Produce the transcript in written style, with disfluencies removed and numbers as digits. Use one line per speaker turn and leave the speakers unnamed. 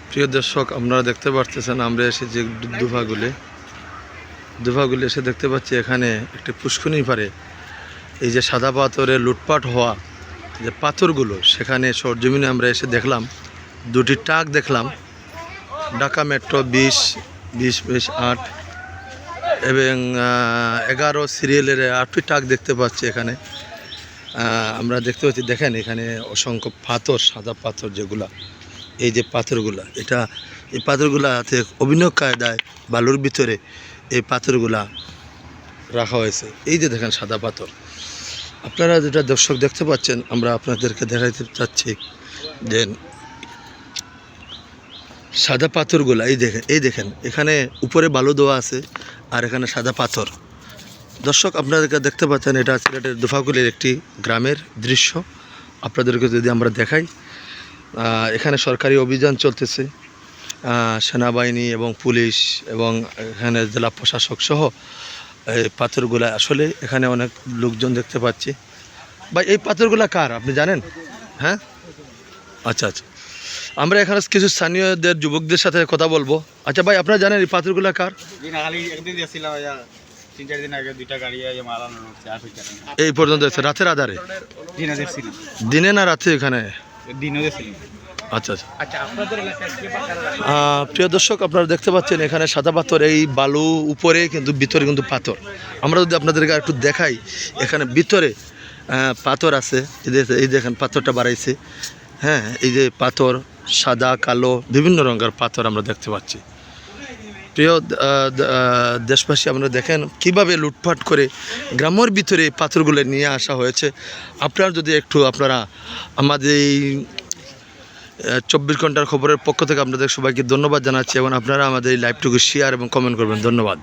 প্রিয় দর্শক, আপনারা দেখতে পাচ্ছেন আমরা এসেছি দুভাগুলি এসে দেখতে পাচ্ছি এখানে একটি পুষ্করিণী পারে এই যে সাদা পাথরে লুটপাট হওয়া যে পাথরগুলো, সেখানে সরজমিনে আমরা এসে দেখলাম দুটি ট্রাক দেখলাম, ঢাকা মেট্রো 20/8 এবং 11 সিরিয়ালের 8টি ট্রাক দেখতে পাচ্ছি এখানে। আমরা দেখতে পাচ্ছি, দেখেন এখানে অসংখ্য পাথর, সাদা পাথর যেগুলা, এই যে পাথরগুলা, এই পাথরগুলাতে অভিনব কায়দায় বালুর ভিতরে এই পাথরগুলা রাখা হয়েছে। এই যে দেখেন সাদা পাথর, আপনারা যেটা দর্শক দেখতে পাচ্ছেন, আমরা আপনাদেরকে দেখাইতে চাচ্ছি যে সাদা পাথরগুলা এই দেখেন এখানে উপরে বালু দেওয়া আছে আর এখানে সাদা পাথর। দর্শক, আপনাদেরকে দেখতে পাচ্ছেন এটা সিলেটের দুভাগুলির একটি গ্রামের দৃশ্য। আপনাদেরকে যদি আমরা দেখাই, এখানে সরকারি অভিযান চলতেছে, সেনাবাহিনী এবং পুলিশ এবং এখানে জেলা প্রশাসক সহ এই পাথরগুলা, আসলে এখানে অনেক লোকজন দেখতে পাচ্ছি। ভাই, এই পাথরগুলা কার আপনি জানেন? হ্যাঁ, আচ্ছা আচ্ছা, আমরা এখানে কিছু স্থানীয়দের যুবকদের সাথে কথা বলবো। আচ্ছা ভাই, আপনারা জানেন এই পাথরগুলা কার? এই পর্যন্ত রাতের আধারে, দিনে না রাতে এখানে? আচ্ছা আচ্ছা, প্রিয় দর্শক, আপনারা দেখতে পাচ্ছেন এখানে সাদা পাথর, এই বালু উপরে কিন্তু ভিতরে কিন্তু পাথর। আমরা যদি আপনাদেরকে একটু দেখাই, এখানে ভিতরে পাথর আছে, এই দেখেন পাথরটা বাড়াইছে। হ্যাঁ, এই যে পাথর সাদা কালো বিভিন্ন রঙের পাথর আমরা দেখতে পাচ্ছি। প্রিয় দেশবাসী, আমরা দেখেন কিভাবে লুটপাট করে গ্রামের ভিতরে পাথরগুলো নিয়ে আসা হয়েছে। আপনারা যদি একটু আপনারা আমাদের এই 24 ঘন্টার খবরের পক্ষ থেকে আপনাদের সবাইকে ধন্যবাদ জানাচ্ছি এবং আপনারা আমাদের এই লাইভটুকু শেয়ার এবং কমেন্ট করবেন। ধন্যবাদ।